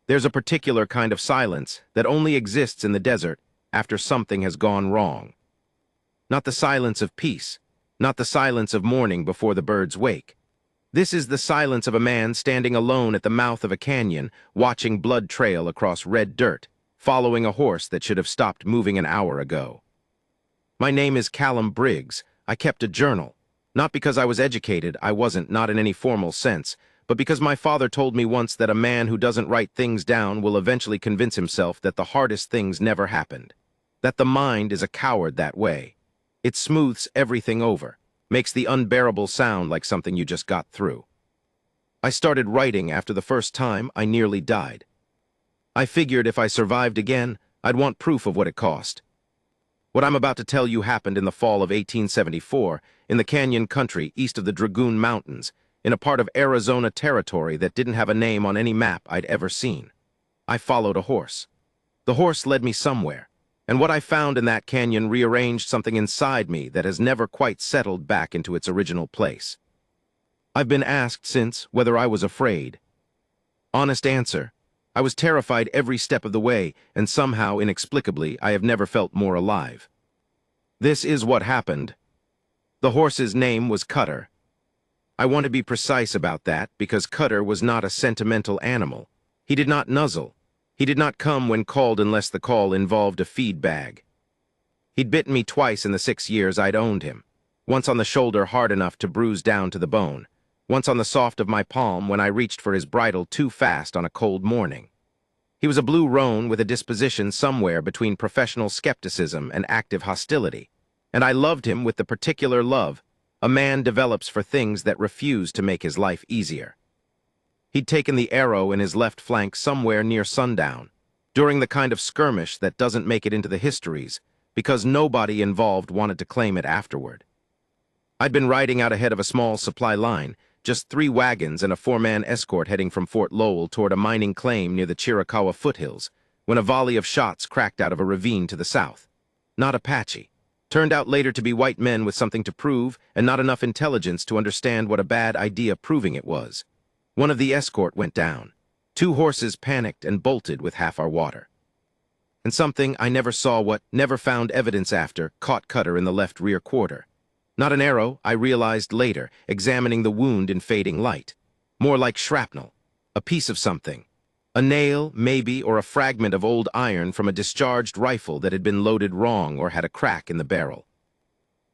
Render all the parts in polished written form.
There's a particular kind of silence that only exists in the desert after something has gone wrong. Not the silence of peace, not the silence of morning before the birds wake. This is the silence of a man standing alone at the mouth of a canyon, watching blood trail across red dirt, following a horse that should have stopped moving an hour ago. My name is Callum Briggs. I kept a journal. Not because I was educated, I wasn't, not in any formal sense, but because my father told me once that a man who doesn't write things down will eventually convince himself that the hardest things never happened. That the mind is a coward that way. It smooths everything over, makes the unbearable sound like something you just got through. I started writing after the first time I nearly died. I figured if I survived again, I'd want proof of what it cost. What I'm about to tell you happened in the fall of 1874 in the Canyon Country east of the Dragoon Mountains, in a part of Arizona territory that didn't have a name on any map I'd ever seen. I followed a horse. The horse led me somewhere, and what I found in that canyon rearranged something inside me that has never quite settled back into its original place. I've been asked since whether I was afraid. Honest answer, I was terrified every step of the way, and somehow, inexplicably, I have never felt more alive. This is what happened. The horse's name was Cutter. I want to be precise about that because Cutter was not a sentimental animal. He did not nuzzle. He did not come when called unless the call involved a feed bag. He'd bitten me twice in the 6 years I'd owned him. Once on the shoulder hard enough to bruise down to the bone. Once on the soft of my palm when I reached for his bridle too fast on a cold morning. He was a blue roan with a disposition somewhere between professional skepticism and active hostility. And I loved him with the particular love a man develops for things that refuse to make his life easier. He'd taken the arrow in his left flank somewhere near sundown, during the kind of skirmish that doesn't make it into the histories, because nobody involved wanted to claim it afterward. I'd been riding out ahead of a small supply line, just 3 wagons and a 4-man escort heading from Fort Lowell toward a mining claim near the Chiricahua foothills, when a volley of shots cracked out of a ravine to the south. Not Apache. Turned out later to be white men with something to prove and not enough intelligence to understand what a bad idea proving it was. One of the escort went down. 2 horses panicked and bolted with half our water. And something I never saw never found evidence after caught Cutter in the left rear quarter. Not an arrow, I realized later, examining the wound in fading light. More like shrapnel. A piece of something. A nail, maybe, or a fragment of old iron from a discharged rifle that had been loaded wrong or had a crack in the barrel.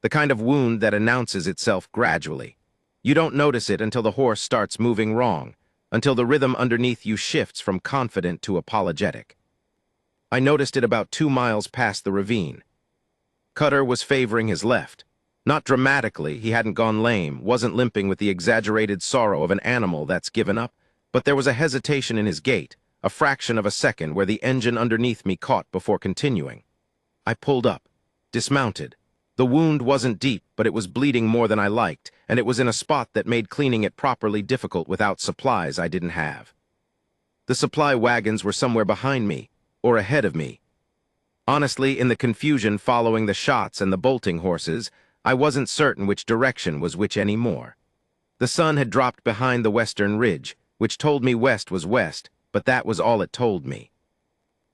The kind of wound that announces itself gradually. You don't notice it until the horse starts moving wrong, until the rhythm underneath you shifts from confident to apologetic. I noticed it about 2 miles past the ravine. Cutter was favoring his left. Not dramatically, he hadn't gone lame, wasn't limping with the exaggerated sorrow of an animal that's given up, but there was a hesitation in his gait, a fraction of a second where the engine underneath me caught before continuing. I pulled up, dismounted. The wound wasn't deep, but it was bleeding more than I liked, and it was in a spot that made cleaning it properly difficult without supplies I didn't have. The supply wagons were somewhere behind me, or ahead of me. Honestly, in the confusion following the shots and the bolting horses, I wasn't certain which direction was which anymore. The sun had dropped behind the western ridge, which told me west was west, but that was all it told me.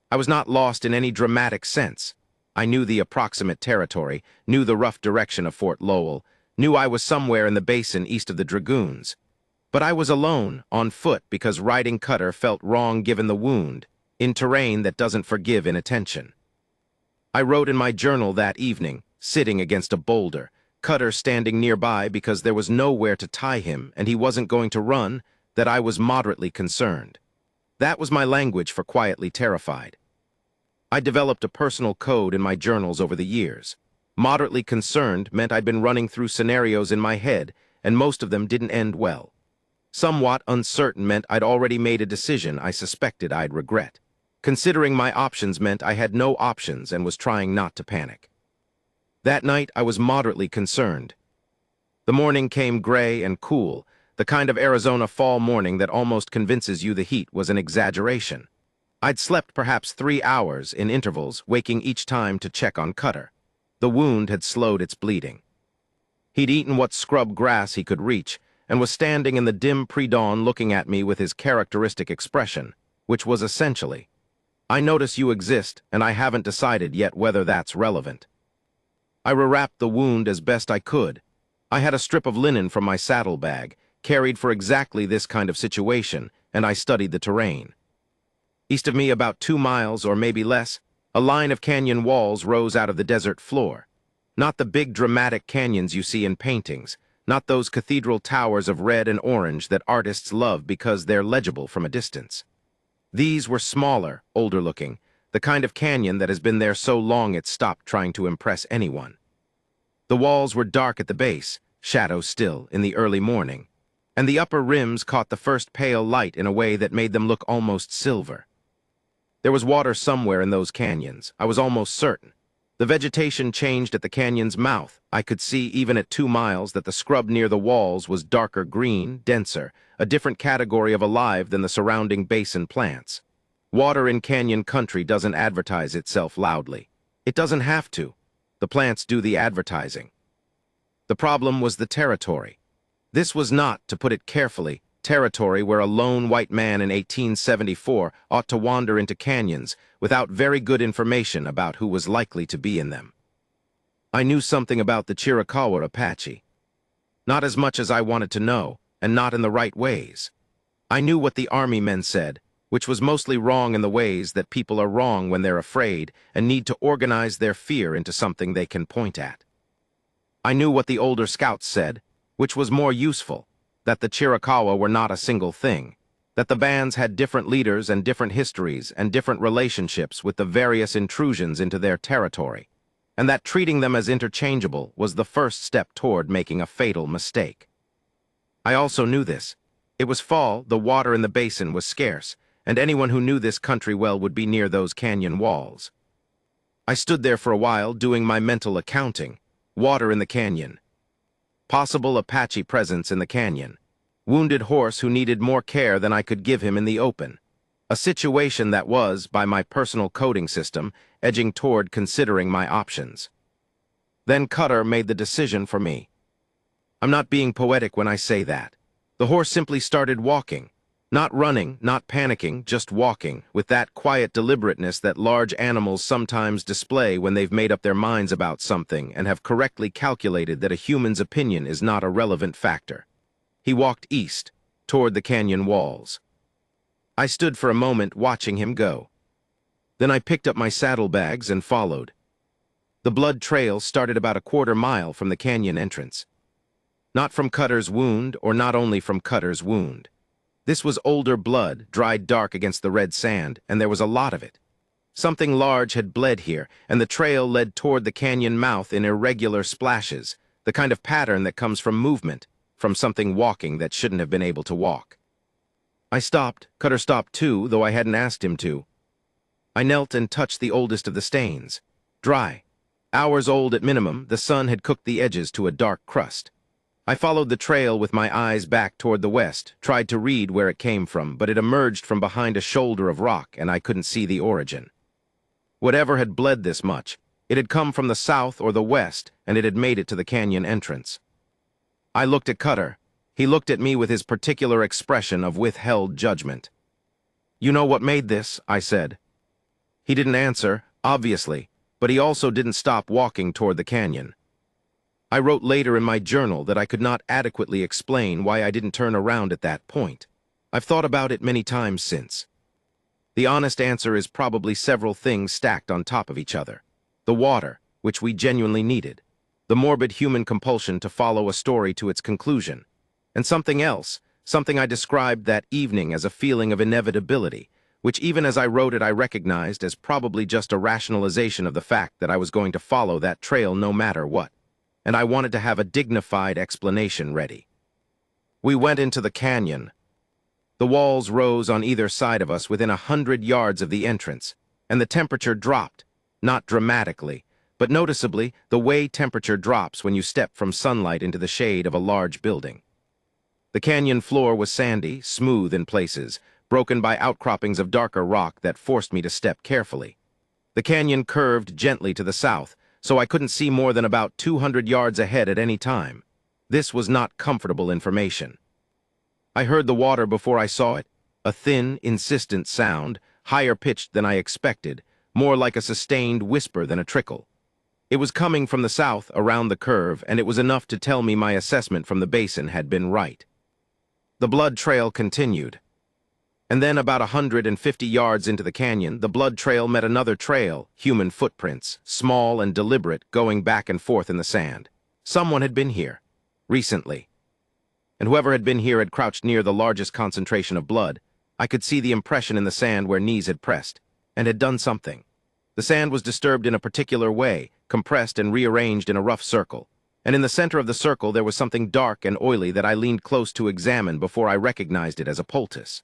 I was not lost in any dramatic sense. I knew the approximate territory, knew the rough direction of Fort Lowell, knew I was somewhere in the basin east of the Dragoons. But I was alone, on foot, because riding Cutter felt wrong given the wound, in terrain that doesn't forgive inattention. I wrote in my journal that evening, sitting against a boulder, Cutter standing nearby because there was nowhere to tie him and he wasn't going to run, that I was moderately concerned. That was my language for quietly terrified. I developed a personal code in my journals over the years. Moderately concerned meant I'd been running through scenarios in my head, and most of them didn't end well. Somewhat uncertain meant I'd already made a decision I suspected I'd regret. Considering my options meant I had no options and was trying not to panic. That night I was moderately concerned. The morning came gray and cool, the kind of Arizona fall morning that almost convinces you the heat was an exaggeration. I'd slept perhaps 3 hours in intervals, waking each time to check on Cutter. The wound had slowed its bleeding. He'd eaten what scrub grass he could reach, and was standing in the dim pre-dawn looking at me with his characteristic expression. which was essentially, "I notice you exist, and I haven't decided yet whether that's relevant." I rewrapped the wound as best I could. I had a strip of linen from my saddlebag, carried for exactly this kind of situation, and I studied the terrain. East of me, about 2 miles or maybe less, a line of canyon walls rose out of the desert floor. Not the big dramatic canyons you see in paintings, not those cathedral towers of red and orange that artists love because they're legible from a distance. These were smaller, older-looking, the kind of canyon that has been there so long it stopped trying to impress anyone. The walls were dark at the base, shadow still, in the early morning, and the upper rims caught the first pale light in a way that made them look almost silver. There was water somewhere in those canyons, I was almost certain. The vegetation changed at the canyon's mouth. I could see even at 2 miles that the scrub near the walls was darker green, denser, a different category of alive than the surrounding basin plants. Water in canyon country doesn't advertise itself loudly. It doesn't have to. The plants do the advertising. The problem was the territory. This was not, to put it carefully, territory where a lone white man in 1874 ought to wander into canyons without very good information about who was likely to be in them. I knew something about the Chiricahua Apache. Not as much as I wanted to know, and not in the right ways. I knew what the army men said, which was mostly wrong in the ways that people are wrong when they're afraid and need to organize their fear into something they can point at. I knew what the older scouts said, which was more useful, that the Chiricahua were not a single thing, that the bands had different leaders and different histories and different relationships with the various intrusions into their territory, and that treating them as interchangeable was the first step toward making a fatal mistake. I also knew this. It was fall, the water in the basin was scarce, and anyone who knew this country well would be near those canyon walls. I stood there for a while doing my mental accounting. Water in the canyon. Possible Apache presence in the canyon. Wounded horse who needed more care than I could give him in the open. A situation that was, by my personal coding system, edging toward considering my options. Then Cutter made the decision for me. I'm not being poetic when I say that. The horse simply started walking. Not running, not panicking, just walking, with that quiet deliberateness that large animals sometimes display when they've made up their minds about something and have correctly calculated that a human's opinion is not a relevant factor. He walked east, toward the canyon walls. I stood for a moment watching him go. Then I picked up my saddlebags and followed. The blood trail started about a 1/4 mile from the canyon entrance. Not from Cutter's wound, or not only from Cutter's wound. This was older blood, dried dark against the red sand, and there was a lot of it. Something large had bled here, and the trail led toward the canyon mouth in irregular splashes, the kind of pattern that comes from movement, from something walking that shouldn't have been able to walk. I stopped. Cutter stopped too, though I hadn't asked him to. I knelt and touched the oldest of the stains. Dry. Hours old at minimum, the sun had cooked the edges to a dark crust. I followed the trail with my eyes back toward the west, tried to read where it came from, but it emerged from behind a shoulder of rock, and I couldn't see the origin. Whatever had bled this much, it had come from the south or the west, and it had made it to the canyon entrance. I looked at Cutter. He looked at me with his particular expression of withheld judgment. "You know what made this?" I said. He didn't answer, obviously, but he also didn't stop walking toward the canyon. I wrote later in my journal that I could not adequately explain why I didn't turn around at that point. I've thought about it many times since. The honest answer is probably several things stacked on top of each other. The water, which we genuinely needed. The morbid human compulsion to follow a story to its conclusion. And something else, something I described that evening as a feeling of inevitability, which even as I wrote it I recognized as probably just a rationalization of the fact that I was going to follow that trail no matter what. And I wanted to have a dignified explanation ready. We went into the canyon. The walls rose on either side of us within 100 yards of the entrance, and the temperature dropped, not dramatically, but noticeably the way temperature drops when you step from sunlight into the shade of a large building. The canyon floor was sandy, smooth in places, broken by outcroppings of darker rock that forced me to step carefully. The canyon curved gently to the south, so I couldn't see more than about 200 yards ahead at any time. This was not comfortable information. I heard the water before I saw it, A thin, insistent sound, higher pitched than I expected, more like a sustained whisper than a trickle. It was coming from the south around the curve, and it was enough to tell me my assessment from the basin had been right. The blood trail continued. And then about 150 yards into the canyon, the blood trail met another trail, human footprints, small and deliberate, going back and forth in the sand. Someone had been here, recently. And whoever had been here had crouched near the largest concentration of blood. I could see the impression in the sand where knees had pressed, and had done something. The sand was disturbed in a particular way, compressed and rearranged in a rough circle. And in the center of the circle there was something dark and oily that I leaned close to examine before I recognized it as a poultice.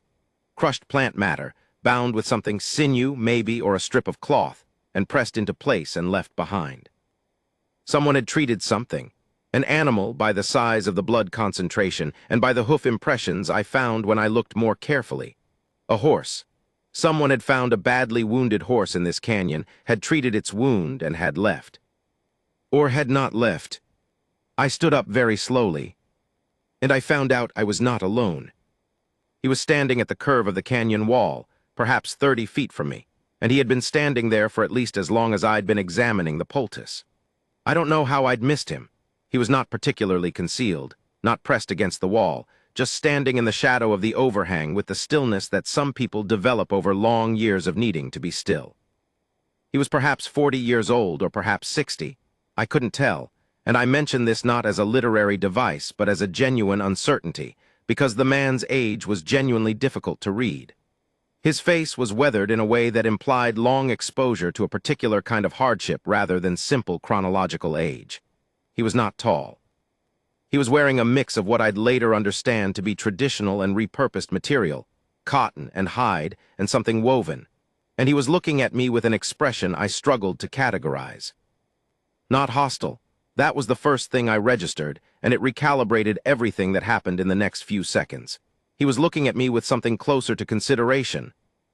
Crushed plant matter, bound with something sinew, maybe, or a strip of cloth, and pressed into place and left behind. Someone had treated something. An animal by the size of the blood concentration, and by the hoof impressions I found when I looked more carefully. A horse. Someone had found a badly wounded horse in this canyon, had treated its wound, and had left. Or had not left. I stood up very slowly, and I found out I was not alone. He was standing at the curve of the canyon wall, perhaps 30 feet from me, and he had been standing there for at least as long as I'd been examining the poultice. I don't know how I'd missed him. He was not particularly concealed, not pressed against the wall, just standing in the shadow of the overhang with the stillness that some people develop over long years of needing to be still. He was perhaps 40 years old or perhaps 60. I couldn't tell, and I mention this not as a literary device but as a genuine uncertainty, because the man's age was genuinely difficult to read. His face was weathered in a way that implied long exposure to a particular kind of hardship rather than simple chronological age. He was not tall. He was wearing a mix of what I'd later understand to be traditional and repurposed material, cotton and hide and something woven, and he was looking at me with an expression I struggled to categorize. Not hostile. That was the first thing I registered, and it recalibrated everything that happened in the next few seconds. He was looking at me with something closer to consideration,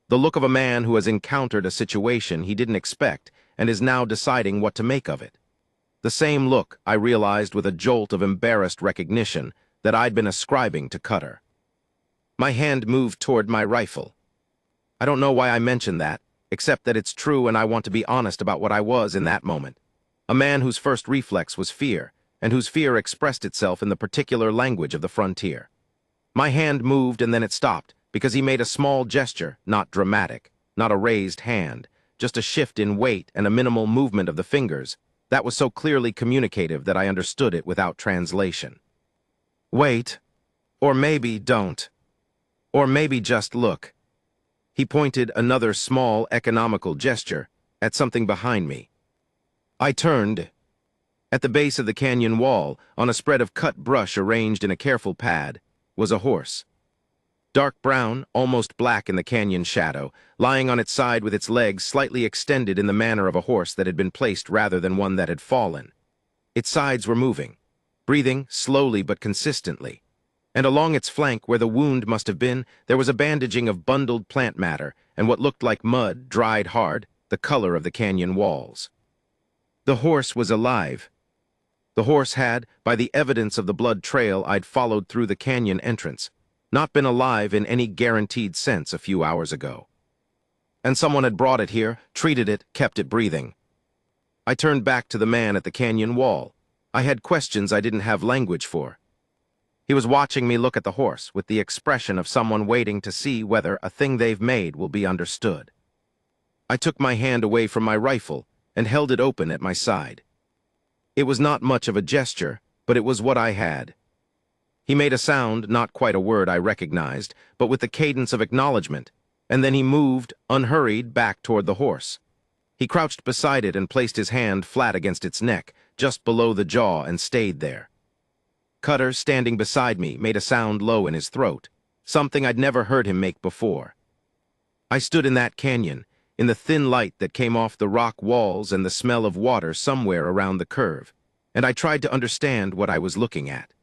the look of a man who has encountered a situation he didn't expect and is now deciding what to make of it. The same look, I realized with a jolt of embarrassed recognition, that I'd been ascribing to Cutter. My hand moved toward my rifle. I don't know why I mention that, except that it's true and I want to be honest about what I was in that moment. A man whose first reflex was fear, and whose fear expressed itself in the particular language of the frontier. My hand moved and then it stopped, because he made a small gesture, not dramatic, not a raised hand, just a shift in weight and a minimal movement of the fingers, that was so clearly communicative that I understood it without translation. Wait. Or maybe don't. Or maybe just look. He pointed another small, economical gesture at something behind me. I turned. At the base of the canyon wall, on a spread of cut brush arranged in a careful pad, was a horse. Dark brown, almost black in the canyon shadow, lying on its side with its legs slightly extended in the manner of a horse that had been placed rather than one that had fallen. Its sides were moving, breathing slowly but consistently, and along its flank where the wound must have been, there was a bandaging of bundled plant matter and what looked like mud, dried hard, the color of the canyon walls. The horse was alive. The horse had, by the evidence of the blood trail I'd followed through the canyon entrance, not been alive in any guaranteed sense a few hours ago. And someone had brought it here, treated it, kept it breathing. I turned back to the man at the canyon wall. I had questions I didn't have language for. He was watching me look at the horse with the expression of someone waiting to see whether a thing they've made will be understood. I took my hand away from my rifle and held it open at my side. It was not much of a gesture, but it was what I had. He made a sound, not quite a word I recognized, but with the cadence of acknowledgement, and then he moved, unhurried, back toward the horse. He crouched beside it and placed his hand flat against its neck, just below the jaw, and stayed there. Cutter, standing beside me, made a sound low in his throat, something I'd never heard him make before. I stood in that canyon, in the thin light that came off the rock walls and the smell of water somewhere around the curve, and I tried to understand what I was looking at.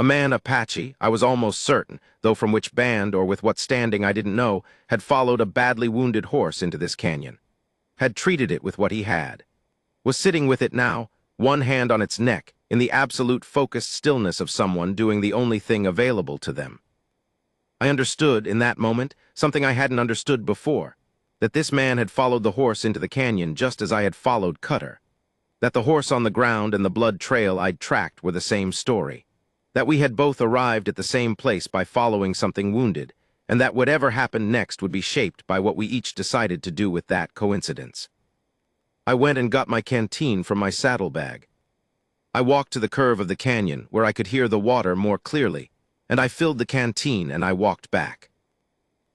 A man Apache, I was almost certain, though from which band or with what standing I didn't know, had followed a badly wounded horse into this canyon, had treated it with what he had, was sitting with it now, one hand on its neck, in the absolute focused stillness of someone doing the only thing available to them. I understood, in that moment, something I hadn't understood before, that this man had followed the horse into the canyon just as I had followed Cutter, that the horse on the ground and the blood trail I'd tracked were the same story, that we had both arrived at the same place by following something wounded, and that whatever happened next would be shaped by what we each decided to do with that coincidence. I went and got my canteen from my saddlebag. I walked to the curve of the canyon where I could hear the water more clearly, and I filled the canteen and I walked back.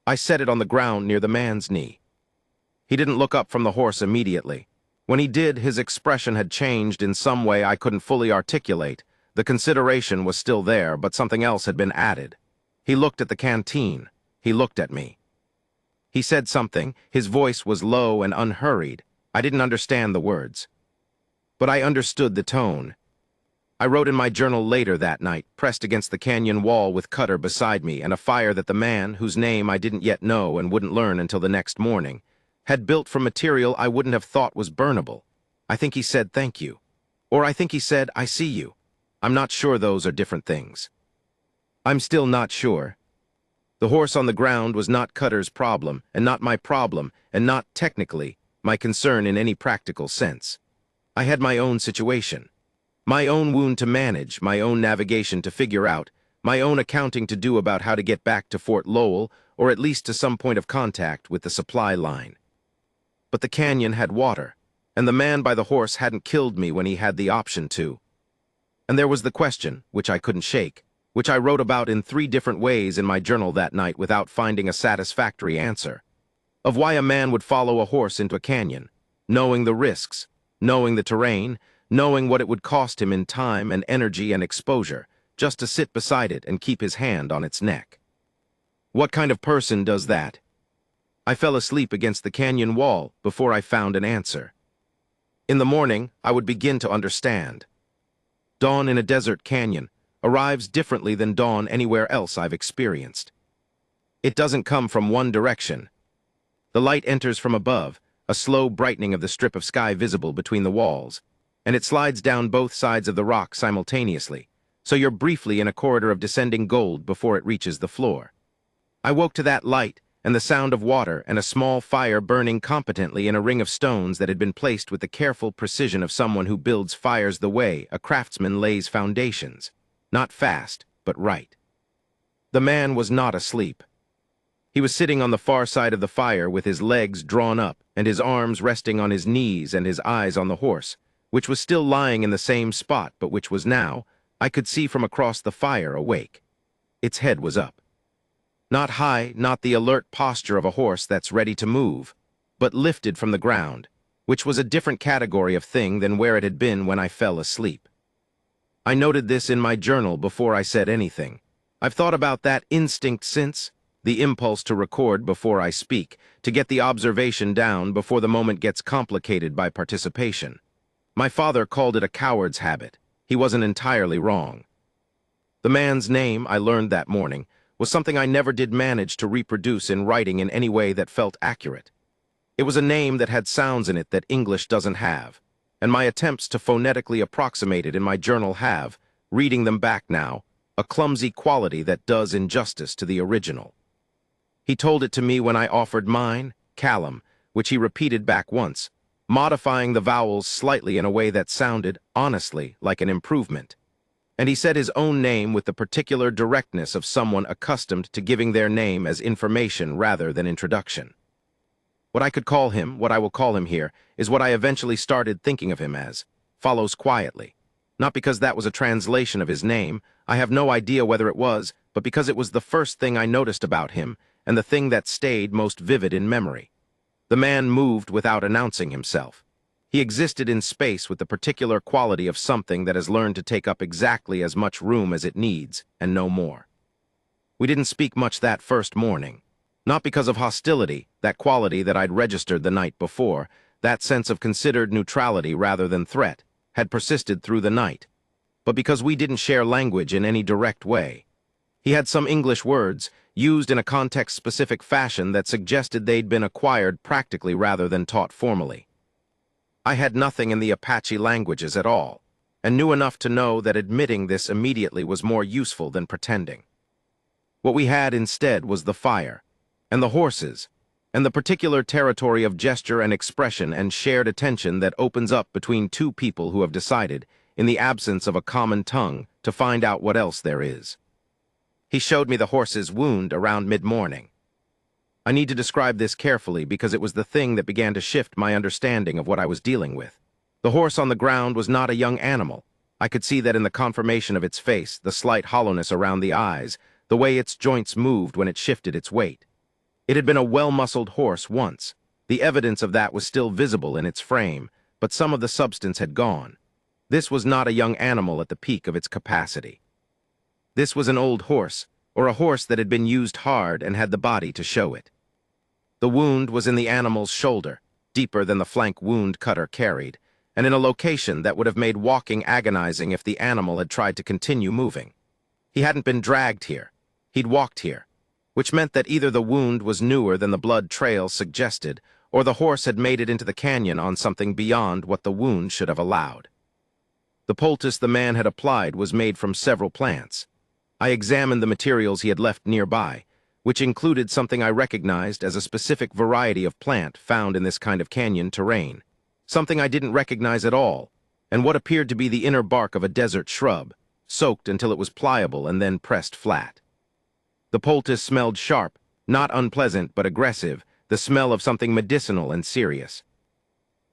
I set it on the ground near the man's knee. He didn't look up from the horse immediately. When he did, his expression had changed in some way I couldn't fully articulate. The consideration was still there, but something else had been added. He looked at the canteen. He looked at me. He said something. His voice was low and unhurried. I didn't understand the words, but I understood the tone. I wrote in my journal later that night, pressed against the canyon wall with Cutter beside me and a fire that the man, whose name I didn't yet know and wouldn't learn until the next morning, had built from material I wouldn't have thought was burnable. I think he said thank you. Or I think he said I see you. I'm not sure, those are different things. I'm still not sure. The horse on the ground was not Cutter's problem, and not my problem, and not, technically, my concern in any practical sense. I had my own situation, my own wound to manage, my own navigation to figure out, my own accounting to do about how to get back to Fort Lowell, or at least to some point of contact with the supply line. But the canyon had water, and the man by the horse hadn't killed me when he had the option to. And there was the question, which I couldn't shake, which I wrote about in 3 different ways in my journal that night without finding a satisfactory answer, of why a man would follow a horse into a canyon, knowing the risks, knowing the terrain, knowing what it would cost him in time and energy and exposure, just to sit beside it and keep his hand on its neck. What kind of person does that? I fell asleep against the canyon wall before I found an answer. In the morning, I would begin to understand. Dawn in a desert canyon arrives differently than dawn anywhere else I've experienced. It doesn't come from one direction. The light enters from above, a slow brightening of the strip of sky visible between the walls, and it slides down both sides of the rock simultaneously, so you're briefly in a corridor of descending gold before it reaches the floor. I woke to that light and the sound of water and a small fire burning competently in a ring of stones that had been placed with the careful precision of someone who builds fires the way a craftsman lays foundations. Not fast, but right. The man was not asleep. He was sitting on the far side of the fire with his legs drawn up and his arms resting on his knees and his eyes on the horse, which was still lying in the same spot but which was now, I could see from across the fire, awake. Its head was up. Not high, not the alert posture of a horse that's ready to move, but lifted from the ground, which was a different category of thing than where it had been when I fell asleep. I noted this in my journal before I said anything. I've thought about that instinct since, the impulse to record before I speak, to get the observation down before the moment gets complicated by participation. My father called it a coward's habit. He wasn't entirely wrong. The man's name, I learned that morning, was something I never did manage to reproduce in writing in any way that felt accurate. It was a name that had sounds in it that English doesn't have, and my attempts to phonetically approximate it in my journal have, reading them back now, a clumsy quality that does injustice to the original. He told it to me when I offered mine, Callum, which he repeated back once, modifying the vowels slightly in a way that sounded, honestly, like an improvement. And he said his own name with the particular directness of someone accustomed to giving their name as information rather than introduction. What I could call him, what I will call him here, is what I eventually started thinking of him as, follows quietly. Not because that was a translation of his name, I have no idea whether it was, but because it was the first thing I noticed about him, and the thing that stayed most vivid in memory. The man moved without announcing himself. He existed in space with the particular quality of something that has learned to take up exactly as much room as it needs, and no more. We didn't speak much that first morning. Not because of hostility, that quality that I'd registered the night before, that sense of considered neutrality rather than threat, had persisted through the night, but because we didn't share language in any direct way. He had some English words, used in a context-specific fashion that suggested they'd been acquired practically rather than taught formally. I had nothing in the Apache languages at all, and knew enough to know that admitting this immediately was more useful than pretending. What we had instead was the fire, and the horses, and the particular territory of gesture and expression and shared attention that opens up between two people who have decided, in the absence of a common tongue, to find out what else there is. He showed me the horse's wound around mid-morning. I need to describe this carefully because it was the thing that began to shift my understanding of what I was dealing with. The horse on the ground was not a young animal. I could see that in the conformation of its face, the slight hollowness around the eyes, the way its joints moved when it shifted its weight. It had been a well-muscled horse once. The evidence of that was still visible in its frame, but some of the substance had gone. This was not a young animal at the peak of its capacity. This was an old horse, or a horse that had been used hard and had the body to show it. The wound was in the animal's shoulder, deeper than the flank wound Cutter carried, and in a location that would have made walking agonizing if the animal had tried to continue moving. He hadn't been dragged here. He'd walked here, which meant that either the wound was newer than the blood trail suggested, or the horse had made it into the canyon on something beyond what the wound should have allowed. The poultice the man had applied was made from several plants. I examined the materials he had left nearby, which included something I recognized as a specific variety of plant found in this kind of canyon terrain, something I didn't recognize at all, and what appeared to be the inner bark of a desert shrub, soaked until it was pliable and then pressed flat. The poultice smelled sharp, not unpleasant but aggressive, the smell of something medicinal and serious.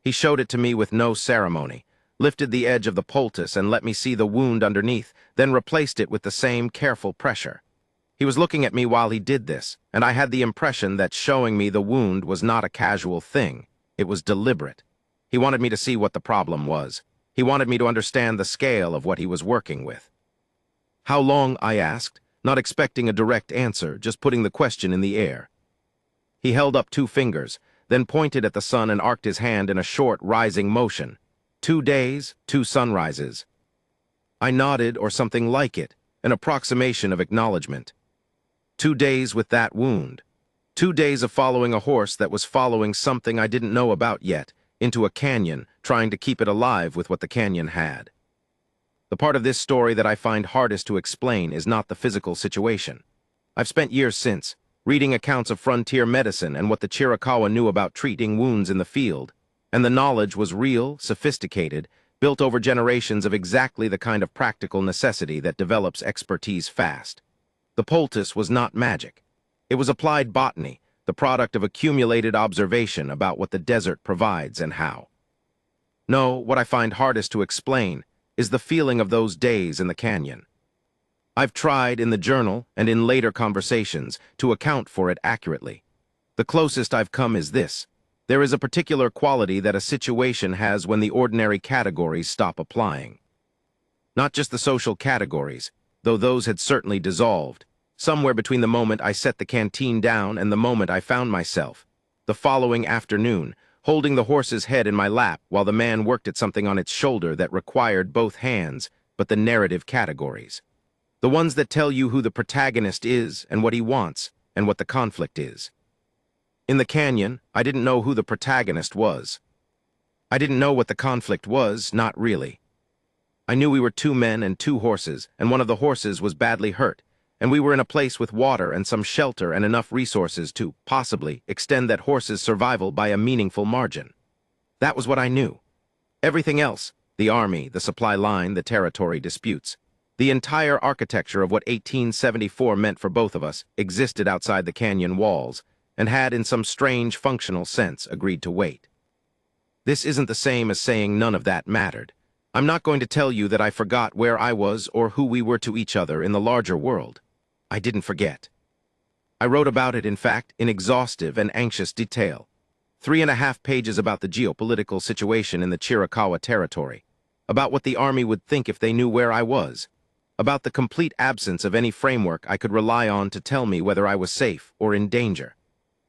He showed it to me with no ceremony, lifted the edge of the poultice and let me see the wound underneath, then replaced it with the same careful pressure. He was looking at me while he did this, and I had the impression that showing me the wound was not a casual thing. It was deliberate. He wanted me to see what the problem was. He wanted me to understand the scale of what he was working with. "How long?" I asked, not expecting a direct answer, just putting the question in the air. He held up 2 fingers, then pointed at the sun and arced his hand in a short, rising motion. 2 days, 2 sunrises. I nodded, or something like it, an approximation of acknowledgement. 2 days with that wound. 2 days of following a horse that was following something I didn't know about yet, into a canyon, trying to keep it alive with what the canyon had. The part of this story that I find hardest to explain is not the physical situation. I've spent years since, reading accounts of frontier medicine and what the Chiricahua knew about treating wounds in the field, and the knowledge was real, sophisticated, built over generations of exactly the kind of practical necessity that develops expertise fast. The poultice was not magic. It was applied botany, the product of accumulated observation about what the desert provides and how. No, what I find hardest to explain is the feeling of those days in the canyon. I've tried in the journal and in later conversations to account for it accurately. The closest I've come is this: there is a particular quality that a situation has when the ordinary categories stop applying. Not just the social categories, though those had certainly dissolved, somewhere between the moment I set the canteen down and the moment I found myself, the following afternoon, holding the horse's head in my lap while the man worked at something on its shoulder that required both hands, but the narrative categories. The ones that tell you who the protagonist is and what he wants and what the conflict is. In the canyon, I didn't know who the protagonist was. I didn't know what the conflict was, not really. I knew we were 2 men and 2 horses, and one of the horses was badly hurt, and we were in a place with water and some shelter and enough resources to, possibly, extend that horse's survival by a meaningful margin. That was what I knew. Everything else, the army, the supply line, the territory disputes, the entire architecture of what 1874 meant for both of us, existed outside the canyon walls, and had, in some strange functional sense, agreed to wait. This isn't the same as saying none of that mattered. I'm not going to tell you that I forgot where I was or who we were to each other in the larger world. I didn't forget. I wrote about it, in fact, in exhaustive and anxious detail. 3.5 pages about the geopolitical situation in the Chiricahua territory, about what the army would think if they knew where I was, about the complete absence of any framework I could rely on to tell me whether I was safe or in danger,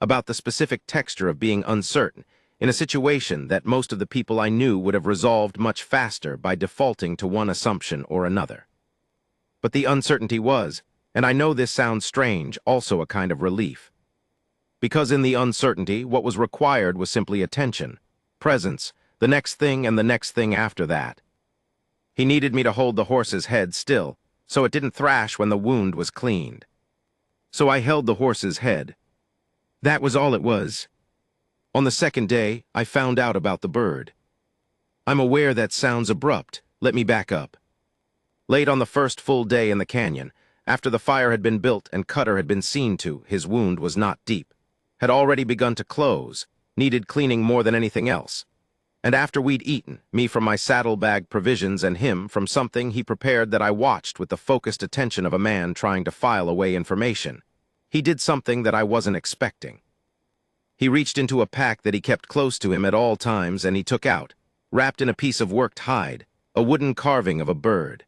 about the specific texture of being uncertain in a situation that most of the people I knew would have resolved much faster by defaulting to one assumption or another. But the uncertainty was, and I know this sounds strange, also a kind of relief. Because in the uncertainty, what was required was simply attention, presence, the next thing and the next thing after that. He needed me to hold the horse's head still, so it didn't thrash when the wound was cleaned. So I held the horse's head. That was all it was. On the second day, I found out about the bird. I'm aware that sounds abrupt. Let me back up. Late on the first full day in the canyon, after the fire had been built and Cutter had been seen to, his wound was not deep, had already begun to close, needed cleaning more than anything else. And after we'd eaten, me from my saddlebag provisions and him from something he prepared that I watched with the focused attention of a man trying to file away information, he did something that I wasn't expecting. He reached into a pack that he kept close to him at all times and he took out, wrapped in a piece of worked hide, a wooden carving of a bird.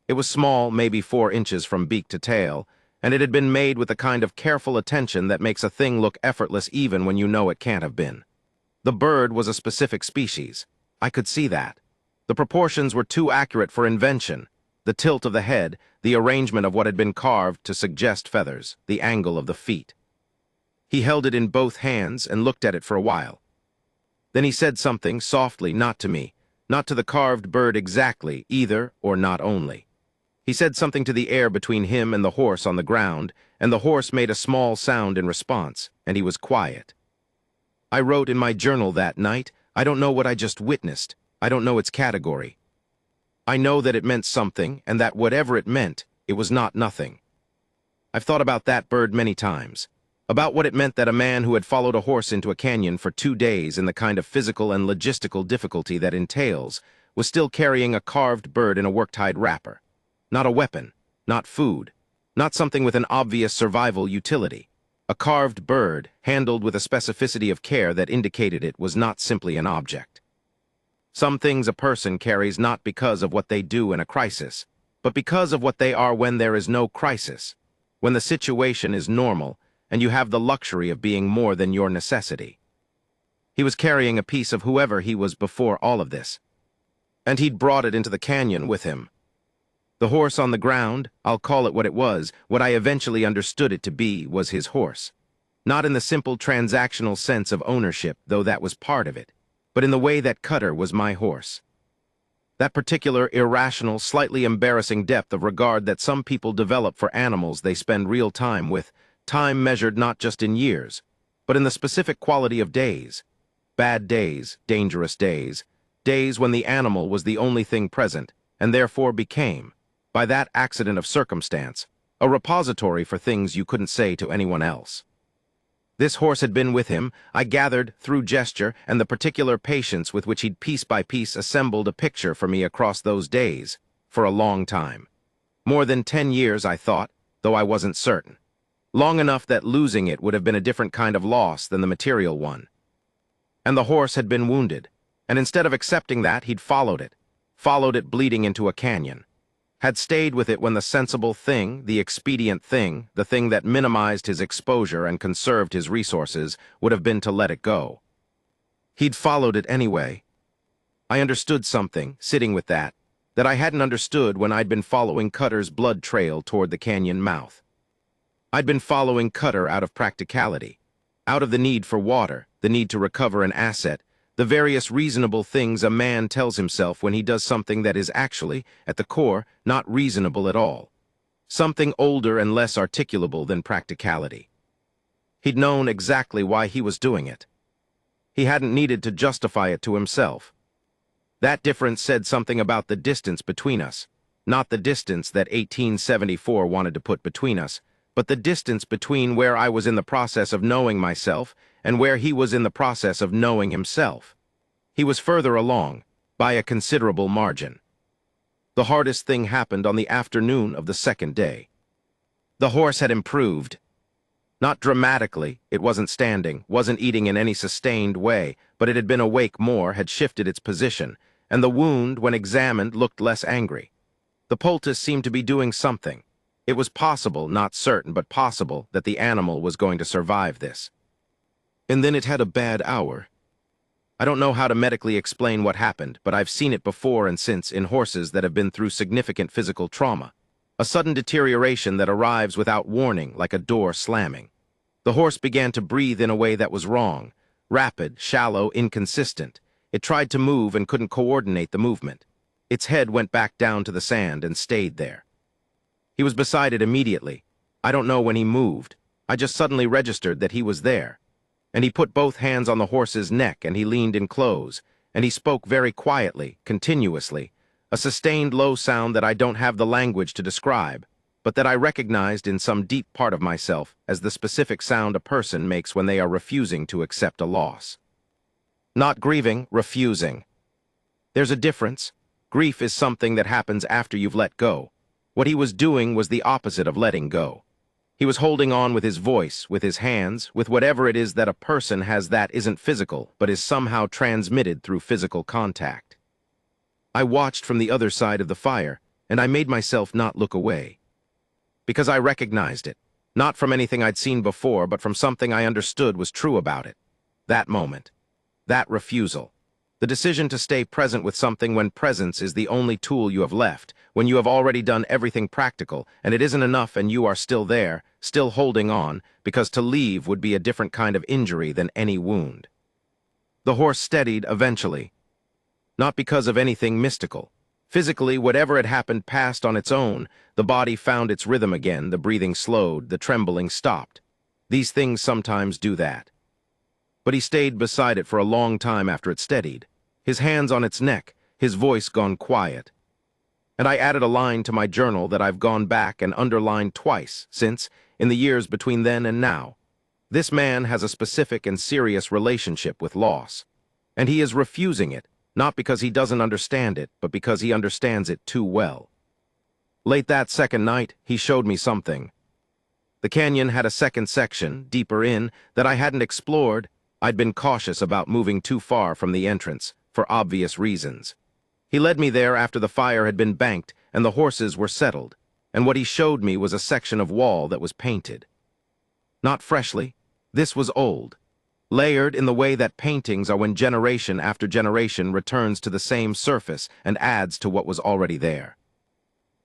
It was small, maybe 4 inches from beak to tail, and it had been made with the kind of careful attention that makes a thing look effortless even when you know it can't have been. The bird was a specific species. I could see that. The proportions were too accurate for invention. The tilt of the head, the arrangement of what had been carved to suggest feathers, the angle of the feet. He held it in both hands and looked at it for a while. Then he said something softly, not to me, not to the carved bird exactly, either or not only. He said something to the air between him and the horse on the ground, and the horse made a small sound in response, and he was quiet. I wrote in my journal that night, I don't know what I just witnessed. I don't know its category. I know that it meant something, and that whatever it meant, it was not nothing. I've thought about that bird many times, about what it meant that a man who had followed a horse into a canyon for 2 days in the kind of physical and logistical difficulty that entails, was still carrying a carved bird in a work-hide wrapper. Not a weapon, not food, not something with an obvious survival utility. A carved bird, handled with a specificity of care that indicated it was not simply an object. Some things a person carries not because of what they do in a crisis, but because of what they are when there is no crisis, when the situation is normal and you have the luxury of being more than your necessity. He was carrying a piece of whoever he was before all of this, and he'd brought it into the canyon with him. The horse on the ground, I'll call it what it was, what I eventually understood it to be, was his horse. Not in the simple transactional sense of ownership, though that was part of it, but in the way that Cutter was my horse. That particular irrational, slightly embarrassing depth of regard that some people develop for animals they spend real time with, time measured not just in years, but in the specific quality of days. Bad days, dangerous days, days when the animal was the only thing present, and therefore became, by that accident of circumstance, a repository for things you couldn't say to anyone else. This horse had been with him, I gathered, through gesture and the particular patience with which he'd piece by piece assembled a picture for me across those days, for a long time. More than 10 years, I thought, though I wasn't certain. Long enough that losing it would have been a different kind of loss than the material one. And the horse had been wounded, and instead of accepting that, he'd followed it bleeding into a canyon. Had stayed with it when the sensible thing, the expedient thing, the thing that minimized his exposure and conserved his resources, would have been to let it go. He'd followed it anyway. I understood something, sitting with that I hadn't understood when I'd been following Cutter's blood trail toward the canyon mouth. I'd been following Cutter out of practicality, out of the need for water, the need to recover an asset, the various reasonable things a man tells himself when he does something that is actually, at the core, not reasonable at all. Something older and less articulable than practicality. He'd known exactly why he was doing it. He hadn't needed to justify it to himself. That difference said something about the distance between us, not the distance that 1874 wanted to put between us, but the distance between where I was in the process of knowing myself and where he was in the process of knowing himself. He was further along, by a considerable margin. The hardest thing happened on the afternoon of the second day. The horse had improved. Not dramatically, it wasn't standing, wasn't eating in any sustained way, but it had been awake more, had shifted its position, and the wound, when examined, looked less angry. The poultice seemed to be doing something. It was possible, not certain, but possible, that the animal was going to survive this. And then it had a bad hour. I don't know how to medically explain what happened, but I've seen it before and since in horses that have been through significant physical trauma. A sudden deterioration that arrives without warning, like a door slamming. The horse began to breathe in a way that was wrong. Rapid, shallow, inconsistent. It tried to move and couldn't coordinate the movement. Its head went back down to the sand and stayed there. He was beside it immediately. I don't know when he moved. I just suddenly registered that he was there. And he put both hands on the horse's neck and he leaned in close, and he spoke very quietly, continuously, a sustained low sound that I don't have the language to describe, but that I recognized in some deep part of myself as the specific sound a person makes when they are refusing to accept a loss. Not grieving, refusing. There's a difference. Grief is something that happens after you've let go. What he was doing was the opposite of letting go. He was holding on with his voice, with his hands, with whatever it is that a person has that isn't physical, but is somehow transmitted through physical contact. I watched from the other side of the fire, and I made myself not look away. Because I recognized it, not from anything I'd seen before, but from something I understood was true about it. That moment. That refusal. The decision to stay present with something when presence is the only tool you have left, when you have already done everything practical, and it isn't enough and you are still there, still holding on, because to leave would be a different kind of injury than any wound. The horse steadied eventually. Not because of anything mystical. Physically, whatever had happened passed on its own. The body found its rhythm again, the breathing slowed, the trembling stopped. These things sometimes do that. But he stayed beside it for a long time after it steadied, his hands on its neck, his voice gone quiet. And I added a line to my journal that I've gone back and underlined twice since, in the years between then and now. This man has a specific and serious relationship with loss. And he is refusing it, not because he doesn't understand it, but because he understands it too well. Late that second night, he showed me something. The canyon had a second section, deeper in, that I hadn't explored. I'd been cautious about moving too far from the entrance, for obvious reasons. He led me there after the fire had been banked and the horses were settled, and what he showed me was a section of wall that was painted. Not freshly. This was old. Layered in the way that paintings are when generation after generation returns to the same surface and adds to what was already there.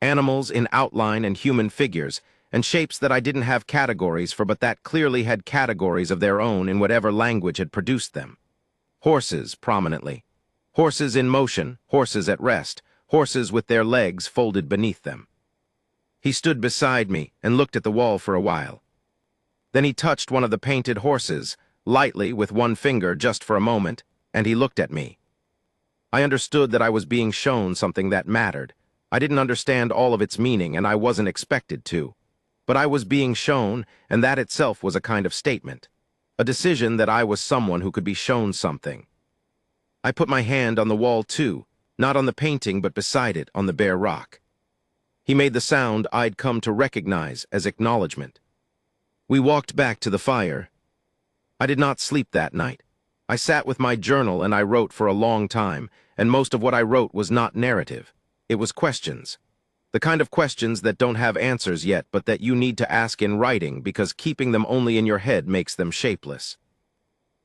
Animals in outline and human figures, and shapes that I didn't have categories for, but that clearly had categories of their own in whatever language had produced them. Horses, prominently. Horses in motion, horses at rest, horses with their legs folded beneath them. He stood beside me and looked at the wall for a while. Then he touched one of the painted horses, lightly with one finger just for a moment, and he looked at me. I understood that I was being shown something that mattered. I didn't understand all of its meaning, and I wasn't expected to. But I was being shown, and that itself was a kind of statement. A decision that I was someone who could be shown something. I put my hand on the wall too, not on the painting but beside it on the bare rock. He made the sound I'd come to recognize as acknowledgement. We walked back to the fire. I did not sleep that night. I sat with my journal and I wrote for a long time, and most of what I wrote was not narrative. It was questions. The kind of questions that don't have answers yet, but that you need to ask in writing because keeping them only in your head makes them shapeless.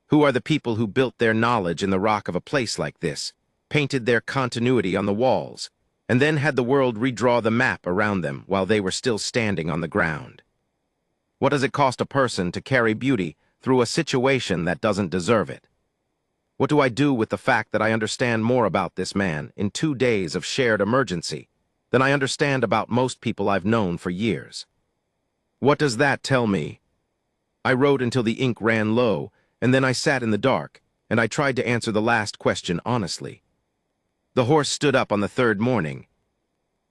Who are the people who built their knowledge in the rock of a place like this, painted their continuity on the walls, and then had the world redraw the map around them while they were still standing on the ground? What does it cost a person to carry beauty through a situation that doesn't deserve it? What do I do with the fact that I understand more about this man in 2 days of shared emergency than I understand about most people I've known for years? What does that tell me? I wrote until the ink ran low, and then I sat in the dark, and I tried to answer the last question honestly. The horse stood up on the third morning.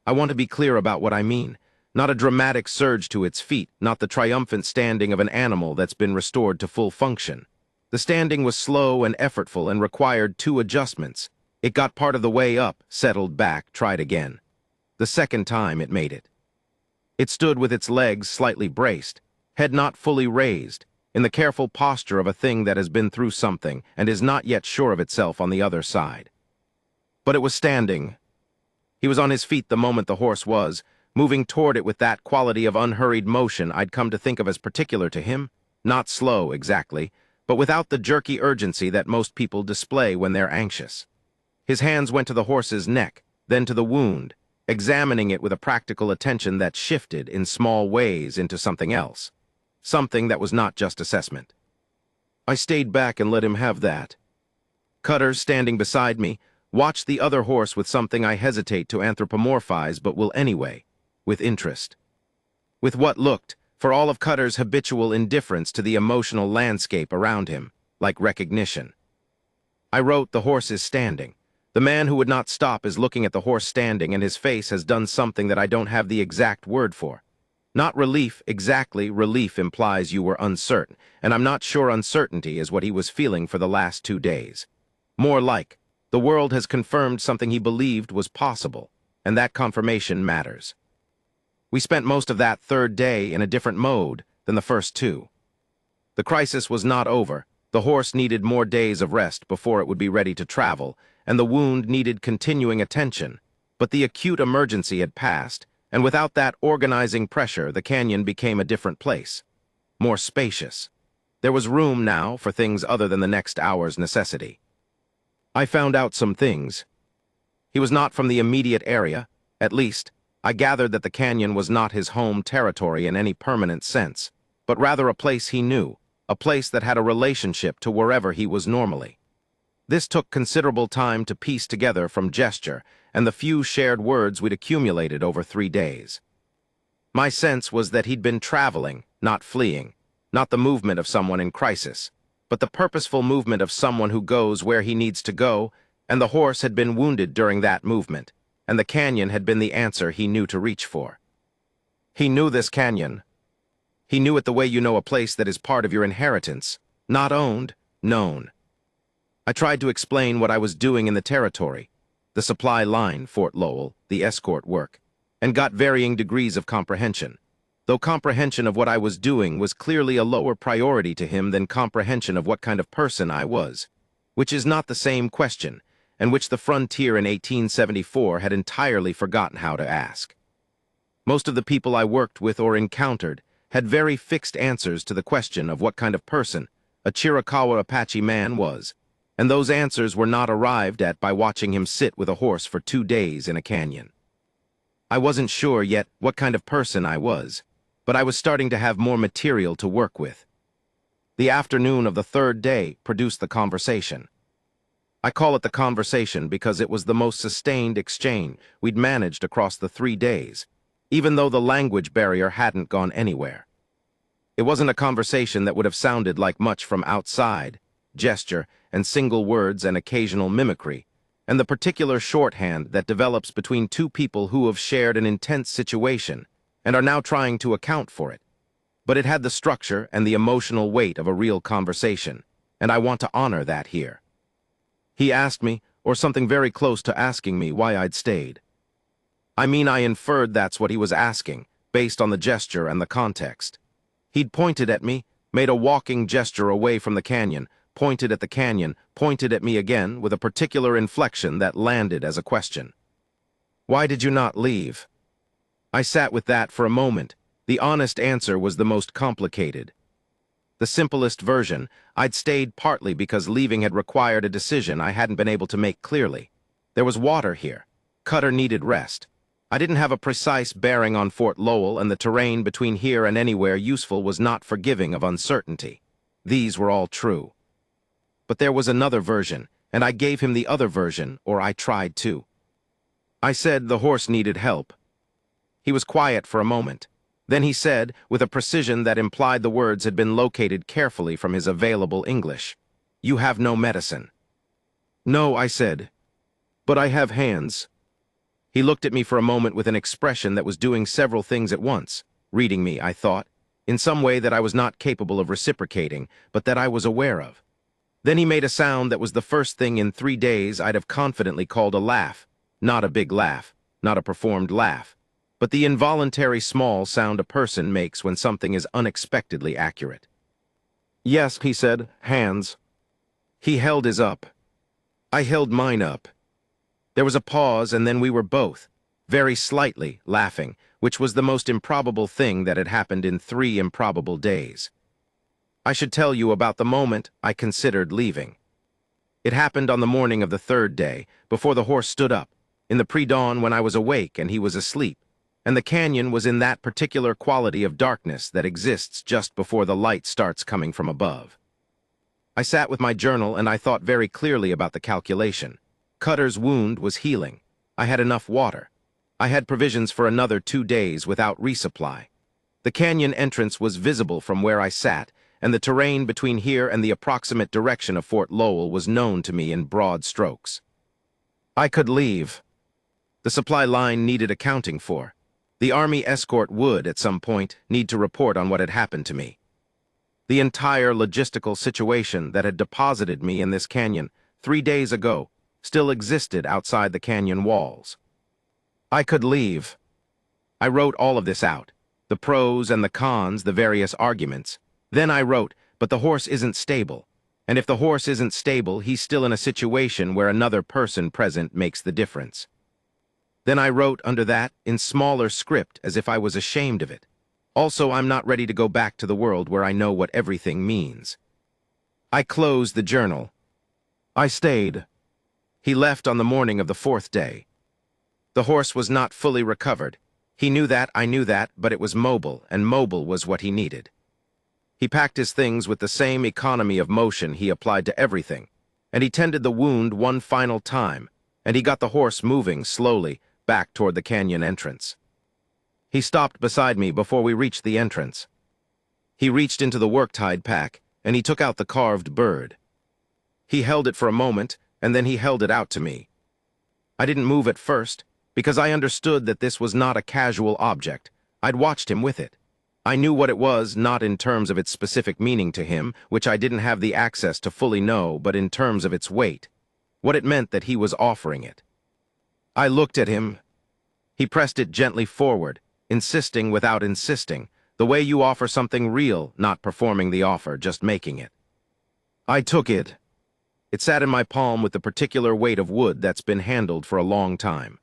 I want to be clear about what I mean. Not a dramatic surge to its feet, not the triumphant standing of an animal that's been restored to full function. The standing was slow and effortful and required 2 adjustments. It got part of the way up, settled back, tried again. The second time it made it. It stood with its legs slightly braced, head not fully raised, in the careful posture of a thing that has been through something and is not yet sure of itself on the other side. But it was standing. He was on his feet the moment the horse was, moving toward it with that quality of unhurried motion I'd come to think of as particular to him, not slow exactly, but without the jerky urgency that most people display when they're anxious. His hands went to the horse's neck, then to the wound, examining it with a practical attention that shifted in small ways into something else. Something that was not just assessment. I stayed back and let him have that. Cutter, standing beside me, watched the other horse with something I hesitate to anthropomorphize but will anyway, with interest. With what looked, for all of Cutter's habitual indifference to the emotional landscape around him, like recognition. I wrote, "The horse is standing. The man who would not stop is looking at the horse standing, and his face has done something that I don't have the exact word for. Not relief, exactly. Relief implies you were uncertain, and I'm not sure uncertainty is what he was feeling for the last 2 days. More like, the world has confirmed something he believed was possible, and that confirmation matters." We spent most of that third day in a different mode than the first 2. The crisis was not over. The horse needed more days of rest before it would be ready to travel, and the wound needed continuing attention. But the acute emergency had passed, and without that organizing pressure, the canyon became a different place. More spacious. There was room now for things other than the next hour's necessity. I found out some things. He was not from the immediate area. At least, I gathered that the canyon was not his home territory in any permanent sense, but rather a place he knew, a place that had a relationship to wherever he was normally. This took considerable time to piece together from gesture and the few shared words we'd accumulated over 3 days. My sense was that he'd been traveling, not fleeing, not the movement of someone in crisis, but the purposeful movement of someone who goes where he needs to go, and the horse had been wounded during that movement, and the canyon had been the answer he knew to reach for. He knew this canyon. He knew it the way you know a place that is part of your inheritance, not owned, known. I tried to explain what I was doing in the territory, the supply line, Fort Lowell, the escort work, and got varying degrees of comprehension, though comprehension of what I was doing was clearly a lower priority to him than comprehension of what kind of person I was, which is not the same question, and which the frontier in 1874 had entirely forgotten how to ask. Most of the people I worked with or encountered had very fixed answers to the question of what kind of person a Chiricahua Apache man was, and those answers were not arrived at by watching him sit with a horse for 2 days in a canyon. I wasn't sure yet what kind of person I was, but I was starting to have more material to work with. The afternoon of the third day produced the conversation. I call it the conversation because it was the most sustained exchange we'd managed across the 3 days, even though the language barrier hadn't gone anywhere. It wasn't a conversation that would have sounded like much from outside, gesture and single words and occasional mimicry, and the particular shorthand that develops between 2 people who have shared an intense situation and are now trying to account for it. But it had the structure and the emotional weight of a real conversation, and I want to honor that here. He asked me, or something very close to asking me, why I'd stayed. I mean, I inferred that's what he was asking, based on the gesture and the context. He'd pointed at me, made a walking gesture away from the canyon, pointed at the canyon, pointed at me again with a particular inflection that landed as a question. "Why did you not leave?" I sat with that for a moment. The honest answer was the most complicated. The simplest version, I'd stayed partly because leaving had required a decision I hadn't been able to make clearly. There was water here. Cutter needed rest. I didn't have a precise bearing on Fort Lowell, and the terrain between here and anywhere useful was not forgiving of uncertainty. These were all true. But there was another version, and I gave him the other version, or I tried to. I said the horse needed help. He was quiet for a moment. Then he said, with a precision that implied the words had been located carefully from his available English, "You have no medicine." "No," I said, "but I have hands." He looked at me for a moment with an expression that was doing several things at once, reading me, I thought, in some way that I was not capable of reciprocating, but that I was aware of. Then he made a sound that was the first thing in 3 days I'd have confidently called a laugh. Not a big laugh, not a performed laugh, but the involuntary small sound a person makes when something is unexpectedly accurate. "Yes," he said, "hands." He held his up. I held mine up. There was a pause, and then we were both, very slightly, laughing, which was the most improbable thing that had happened in 3 improbable days. I should tell you about the moment I considered leaving. It happened on the morning of the 3rd day, before the horse stood up, in the pre-dawn when I was awake and he was asleep, and the canyon was in that particular quality of darkness that exists just before the light starts coming from above. I sat with my journal and I thought very clearly about the calculation. Cutter's wound was healing. I had enough water. I had provisions for another 2 days without resupply. The canyon entrance was visible from where I sat, and the terrain between here and the approximate direction of Fort Lowell was known to me in broad strokes. I could leave. The supply line needed accounting for. The Army escort would, at some point, need to report on what had happened to me. The entire logistical situation that had deposited me in this canyon 3 days ago still existed outside the canyon walls. I could leave. I wrote all of this out, the pros and the cons, the various arguments. Then I wrote, but the horse isn't stable. And if the horse isn't stable, he's still in a situation where another person present makes the difference. Then I wrote under that, in smaller script, as if I was ashamed of it. Also, I'm not ready to go back to the world where I know what everything means. I closed the journal. I stayed. He left on the morning of the 4th day. The horse was not fully recovered. He knew that, I knew that, but it was mobile, and mobile was what he needed. He packed his things with the same economy of motion he applied to everything, and he tended the wound one final time, and he got the horse moving slowly back toward the canyon entrance. He stopped beside me before we reached the entrance. He reached into the work-tied pack, and he took out the carved bird. He held it for a moment, and then he held it out to me. I didn't move at first, because I understood that this was not a casual object. I'd watched him with it. I knew what it was, not in terms of its specific meaning to him, which I didn't have the access to fully know, but in terms of its weight, what it meant that he was offering it. I looked at him. He pressed it gently forward, insisting without insisting, the way you offer something real, not performing the offer, just making it. I took it. It sat in my palm with the particular weight of wood that's been handled for a long time.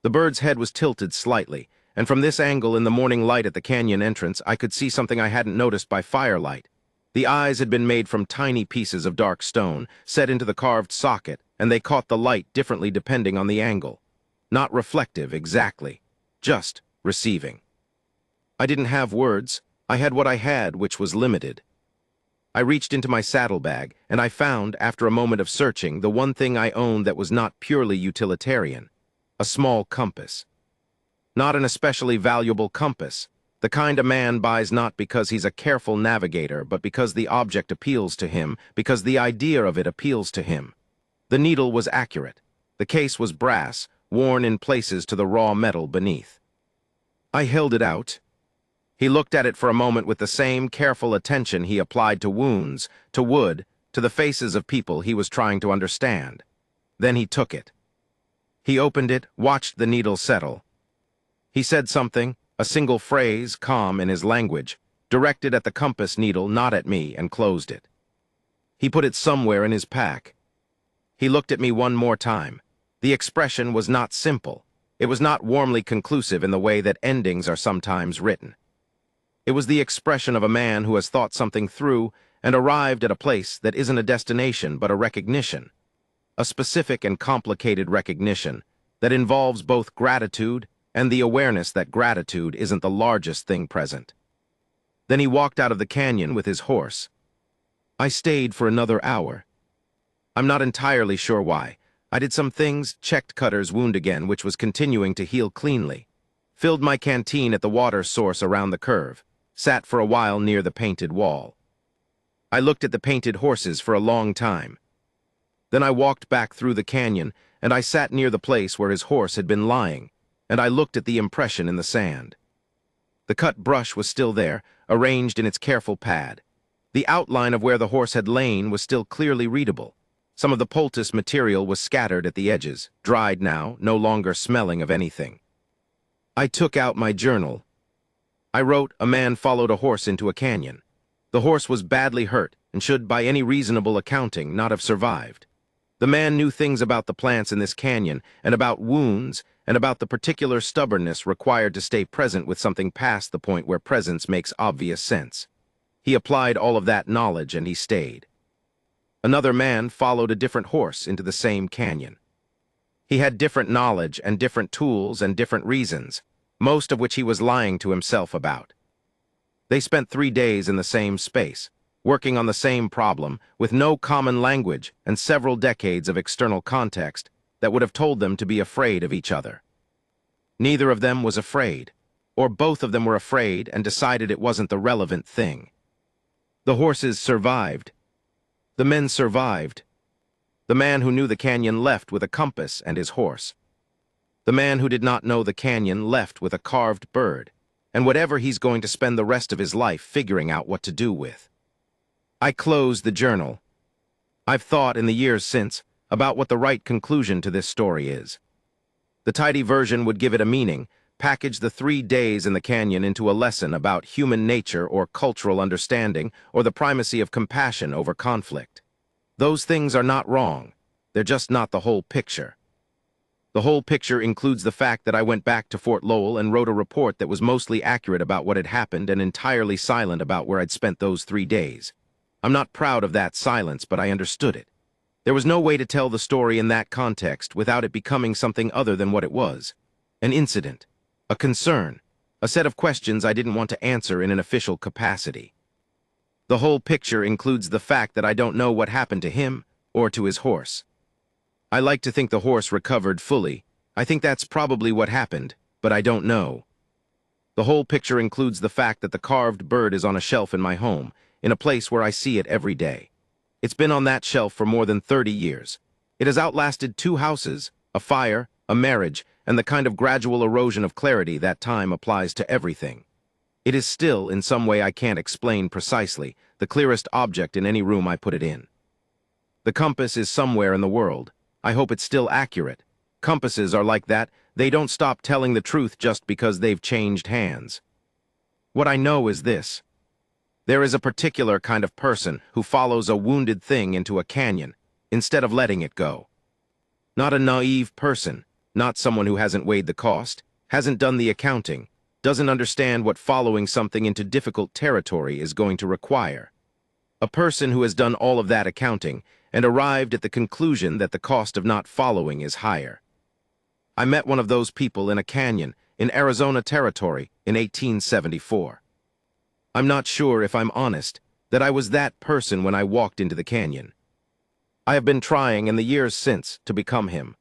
The bird's head was tilted slightly, and from this angle in the morning light at the canyon entrance, I could see something I hadn't noticed by firelight. The eyes had been made from tiny pieces of dark stone, set into the carved socket, and they caught the light differently depending on the angle. Not reflective, exactly. Just receiving. I didn't have words. I had what I had, which was limited. I reached into my saddlebag, and I found, after a moment of searching, the one thing I owned that was not purely utilitarian. A small compass. Not an especially valuable compass. The kind a man buys not because he's a careful navigator, but because the object appeals to him, because the idea of it appeals to him. The needle was accurate. The case was brass, worn in places to the raw metal beneath. I held it out. He looked at it for a moment with the same careful attention he applied to wounds, to wood, to the faces of people he was trying to understand. Then he took it. He opened it, watched the needle settle. He said something, a single phrase, calm in his language, directed at the compass needle, not at me, and closed it. He put it somewhere in his pack. He looked at me one more time. The expression was not simple. It was not warmly conclusive in the way that endings are sometimes written. It was the expression of a man who has thought something through and arrived at a place that isn't a destination but a recognition. A specific and complicated recognition that involves both gratitude and the awareness that gratitude isn't the largest thing present. Then he walked out of the canyon with his horse. I stayed for another hour. I'm not entirely sure why. I did some things, checked Cutter's wound again, which was continuing to heal cleanly, filled my canteen at the water source around the curve, sat for a while near the painted wall. I looked at the painted horses for a long time. Then I walked back through the canyon, and I sat near the place where his horse had been lying, and I looked at the impression in the sand. The cut brush was still there, arranged in its careful pad. The outline of where the horse had lain was still clearly readable. Some of the poultice material was scattered at the edges, dried now, no longer smelling of anything. I took out my journal. I wrote, a man followed a horse into a canyon. The horse was badly hurt and should, by any reasonable accounting, not have survived. The man knew things about the plants in this canyon, and about wounds, and about the particular stubbornness required to stay present with something past the point where presence makes obvious sense. He applied all of that knowledge, and he stayed. Another man followed a different horse into the same canyon. He had different knowledge and different tools and different reasons, most of which he was lying to himself about. They spent 3 days in the same space, working on the same problem, with no common language and several decades of external context that would have told them to be afraid of each other. Neither of them was afraid. Or both of them were afraid and decided it wasn't the relevant thing. The horses survived. The men survived. The man who knew the canyon left with a compass and his horse. The man who did not know the canyon left with a carved bird, and whatever he's going to spend the rest of his life figuring out what to do with. I closed the journal. I've thought in the years since about what the right conclusion to this story is. The tidy version would give it a meaning, package the 3 days in the canyon into a lesson about human nature or cultural understanding or the primacy of compassion over conflict. Those things are not wrong. They're just not the whole picture. The whole picture includes the fact that I went back to Fort Lowell and wrote a report that was mostly accurate about what had happened and entirely silent about where I'd spent those 3 days. I'm not proud of that silence, but I understood it. There was no way to tell the story in that context without it becoming something other than what it was. An incident, a concern, a set of questions I didn't want to answer in an official capacity. The whole picture includes the fact that I don't know what happened to him or to his horse. I like to think the horse recovered fully. I think that's probably what happened, but I don't know. The whole picture includes the fact that the carved bird is on a shelf in my home, in a place where I see it every day. It's been on that shelf for more than 30 years. It has outlasted 2 houses, a fire, a marriage, and the kind of gradual erosion of clarity that time applies to everything. It is still, in some way I can't explain precisely, the clearest object in any room I put it in. The compass is somewhere in the world. I hope it's still accurate. Compasses are like that. They don't stop telling the truth just because they've changed hands. What I know is this. There is a particular kind of person who follows a wounded thing into a canyon instead of letting it go. Not a naive person, not someone who hasn't weighed the cost, hasn't done the accounting, doesn't understand what following something into difficult territory is going to require. A person who has done all of that accounting and arrived at the conclusion that the cost of not following is higher. I met one of those people in a canyon in Arizona Territory in 1874. I'm not sure, if I'm honest, that I was that person when I walked into the canyon. I have been trying in the years since to become him.